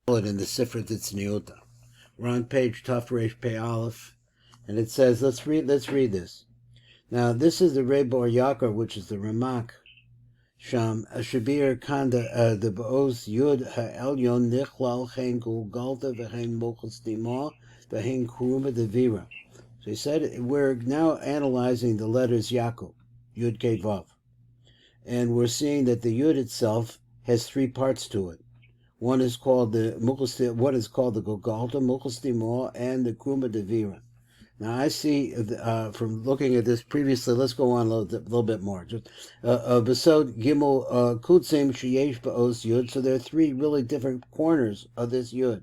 in the SIFRA Tzniuta. We're on page Taf Reish Pei Aleph, and it says, let's read this. Now, this is the Reb Or Yaakov, which is the Ramak. Sham Shabir Kanda the B'oz Yud Ha'elyon Nichlal Chen Gulgalta V'Chen Mochel Stima V'Chen Kruma Devira. So he said, we're now analyzing the letters Yaakov, Yud Kei Vav, and we're seeing that the Yud itself has three parts to it. One is called the Golgalta, Mukhel and the Kruma Devira. Now I see from looking at this previously. Let's go on a little bit more. Just Besod Gimel Kutzim Sheyesh Ba'os Yud. So there are three really different corners of this Yud.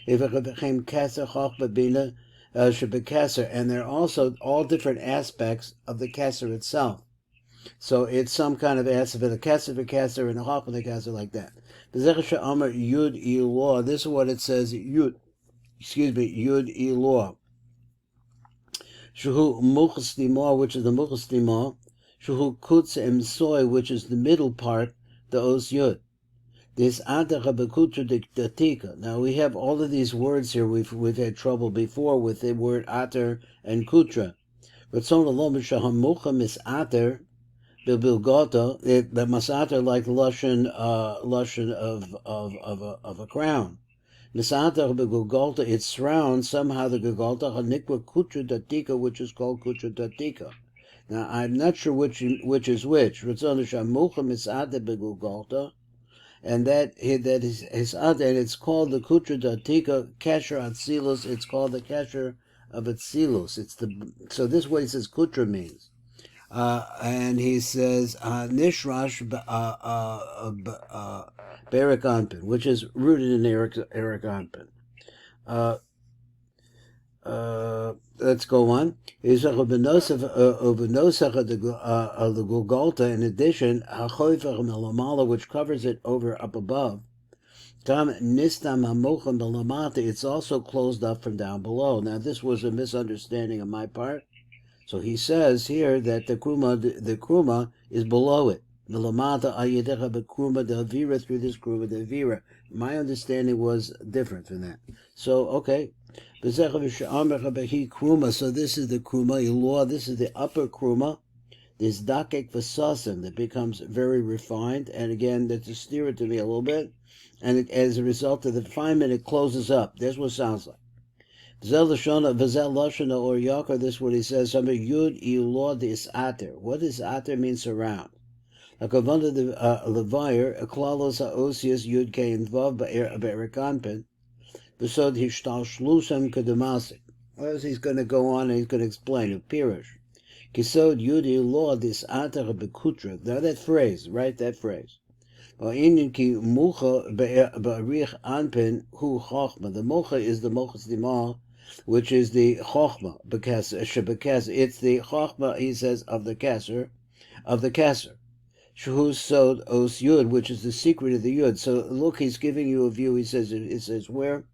And they're also all different aspects of the Keter itself. So it's some kind of aspect of a Keter and a Chach and a Keter like that. Yud Elor. This is what it says. Yud Elor. Shuhu Muchel Stima, which is the Muchel Stima. Shuhu Kutz Emsoy, which is the middle part, the Os Yud. This Atach Bekutra Datika. Now we have all of these words here. We've had trouble before with the word Ater and Kutra. But some of the Lom Shahamucham is Ater. Bilbilgota, the masater like lashon of a crown. Masater begulgota, it surrounds somehow the gulgota hanikwa kutra datika, which is called kutra datika. Now I'm not sure which is which. Ritzon shamucha misater begulgota, and that is and it's called the kutra datika kasher atzilus. It's called the kasher of atzilus. So this is what he says kutra means. And he says Nishrash Berik Anpin, which is rooted in Eric Anpin. Let's go on. Is of the Golgalta, in addition, Hachoifer Melamala, which covers it over up above. Tam Nistam Hamocham Melamata, it's also closed up from down below. Now, this was a misunderstanding on my part. So he says here that the kruma is below it. Milamata ayedecha bekruma devira, through this kruma devira. My understanding was different from that. So okay, so this is the kruma ilor. This is the upper kruma. This dakek vasasim that becomes very refined, and again, that's to steer it to me a little bit. And as a result of the refinement, it closes up. That's what it sounds like. This is what he says. Yud Elor is Ater. What does Ater mean? Surround. Like a vunda the levire, a klalos haosius Yud K and Vav be'erikanpin. Besod hishtal shlusam kedemasik. Well, he's going to go on and he's going to explain a pirush. Kisod Yud Elor is Ater bekutra. Now that phrase, write that phrase. The mocha is the mocha stima, which is the Chachmah, because it's the Chachmah, he says, of the Keter. Shuhu Sod Os Yud, which is the secret of the Yud. So look, he's giving you a view. He says where?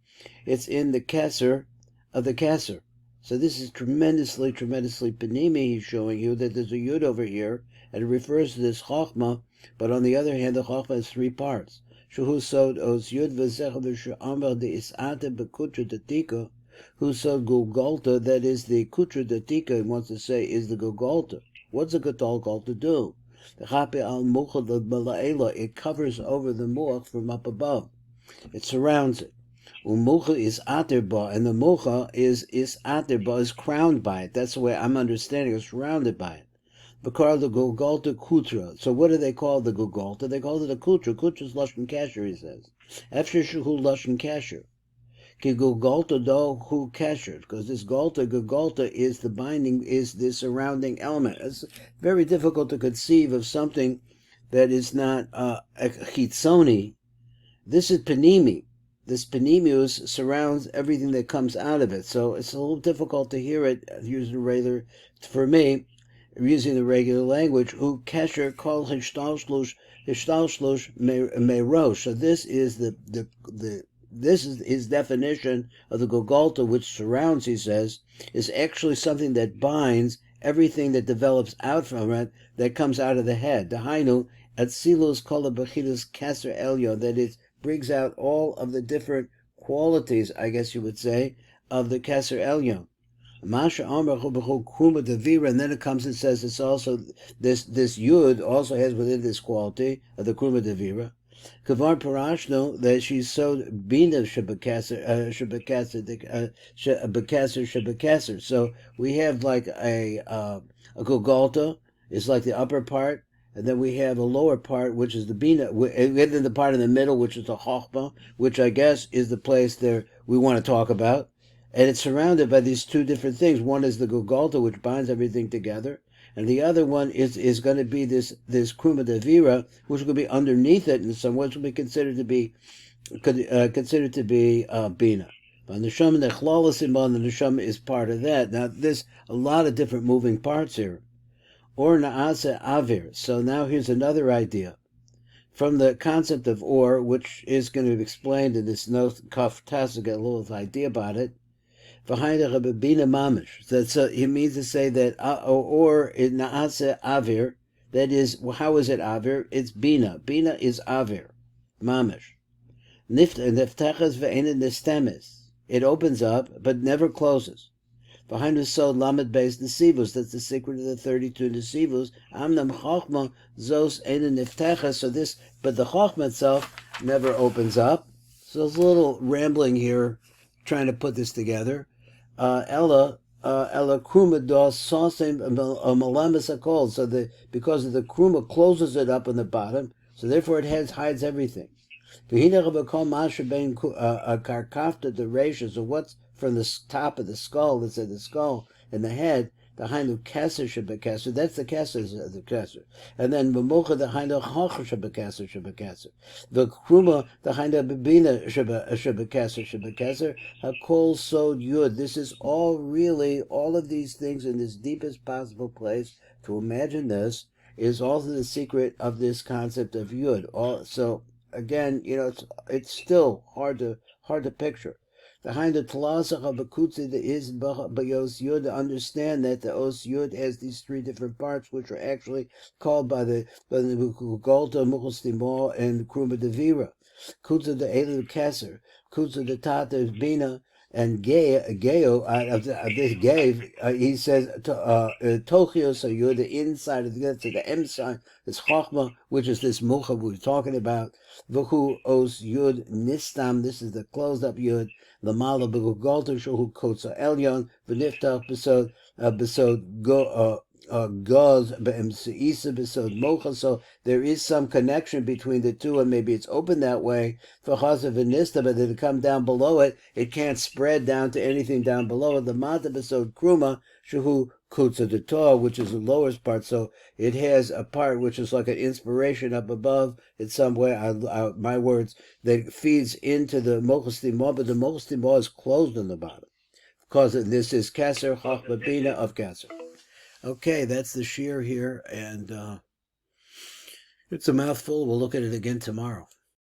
It's in the Keter of the Keter. So this is tremendously panimi. He's showing you that there's a Yud over here, and it refers to this Chachmah, but on the other hand, the Chachmah has three parts. Shuhu Sod Os Yud v'zech v'she'amar de is'ate b'kutra datika. Who said Golgalta, that is the Kutra Datika, wants to say, is the Golgalta. What's the Golgalta do? The Chape al Mucha the Malaela, it covers over the Much from up above. It surrounds it. Umucha is Aterba, and the Mucha is Aterba, is crowned by it. That's the way I'm understanding it, surrounded by it. Bakar the Golgalta Kutra. So what do they call the Golgalta? They call it a Kutra. Kutra is Lashon Kasher, he says. After Shuhu Lashon Kasher. Golgalta do hu kesher, because this Golgalta is the binding, is the surrounding element. It's very difficult to conceive of something that is not a chitzoni. This is panimi. This panimius surrounds everything that comes out of it. So it's a little difficult to hear it using the regular language. Hu kesher kol hishtalshlush merosh. So this is this is his definition of the Golgalta, which surrounds, he says, is actually something that binds everything that develops out from it, that comes out of the head. The Hainu, Atzilus kol b'chidus Keter elyon, that is brings out all of the different qualities, I guess you would say, of the Keser Elyon. Masha Amar Kruma Devira, and then it comes and says it's also this Yud also has within this quality of the Kruma Devira. Kavar Parashno that she's so Bina Shabakaser Shabakaser. So we have like a Golgotha is like the upper part, and then we have a lower part, which is the Bina, and then the part in the middle, which is the Chachmah, which I guess is the place there we want to talk about. And it's surrounded by these two different things. One is the Golgotha, which binds everything together, and the other one is going to be this Kruma Devira, which will be underneath it in some ways, will be considered to be Bina. And the Neshama, the Chlala Simon, the Neshama is part of that. Now, there's a lot of different moving parts here. Or Naase Avir. So now here's another idea. From the concept of or, which is going to be explained in this note, Kaf Tas, to get a little idea about it. Bina Mamish. So he means to say that or in Naase Avir, that is, how is it Avir? It's Bina. Bina is Avir. Mamish. Niftachas ve'enet nistemes. It opens up, but never closes. Behind the sod lamed beis nesivus. That's the secret of the 32 nesivus. Amnam chachma zos enet niftachas. So this, but the chachma itself never opens up. So there's a little rambling here, trying to put this together. Ella kruma dos sosem malamas akol. So because of the kruma closes it up on the bottom, so therefore it hides everything. Karkafta the ratio. So what's from the top of the skull? That's at the skull and the head. The hind of Keser Shabakaser. That's the Keser of the Keser. And then Mamocha the hind of Chachmah Shabakaser. The Kruma the hind of Bina Shabakaser. Hakol Sod Yud. This is all really all of these things in this deepest possible place. To imagine this is also the secret of this concept of Yud. So again, it's still hard to picture. Behind the Talasach of Bakutzi, there is Bayos Yud to understand that the Os Yud has these three different parts, which are actually called by the Golta, Mukhostimo, and Kruma Devira. Kutza the Elu Keser, Kutza the Tata Bina, and Geo, of this Gave, he says, Tochios Yud, the inside of the M sign, is Chachmah, which is this Mukha we were talking about. V'hu Os Yud Nistam, this is the closed up Yud. Lamala B'Golta Shohu Kotza Elyon V'Niftach B'Sod Goz B'Emseisa B'Sod Mocha. So there is some connection between the two, and maybe it's open that way for Chaza V'Nista, but if it come down below it, it can't spread down to anything down below it. The Mata B'Sod Kruma Shohu Kutza the Torah, which is the lowest part, so it has a part which is like an inspiration up above in some way, my words, that feeds into the Mochas Timah, but the Mochas Timah is closed on the bottom, because this is Keser Chachmah Bina of Keser. Okay, that's the shear here, and it's a mouthful. We'll look at it again tomorrow.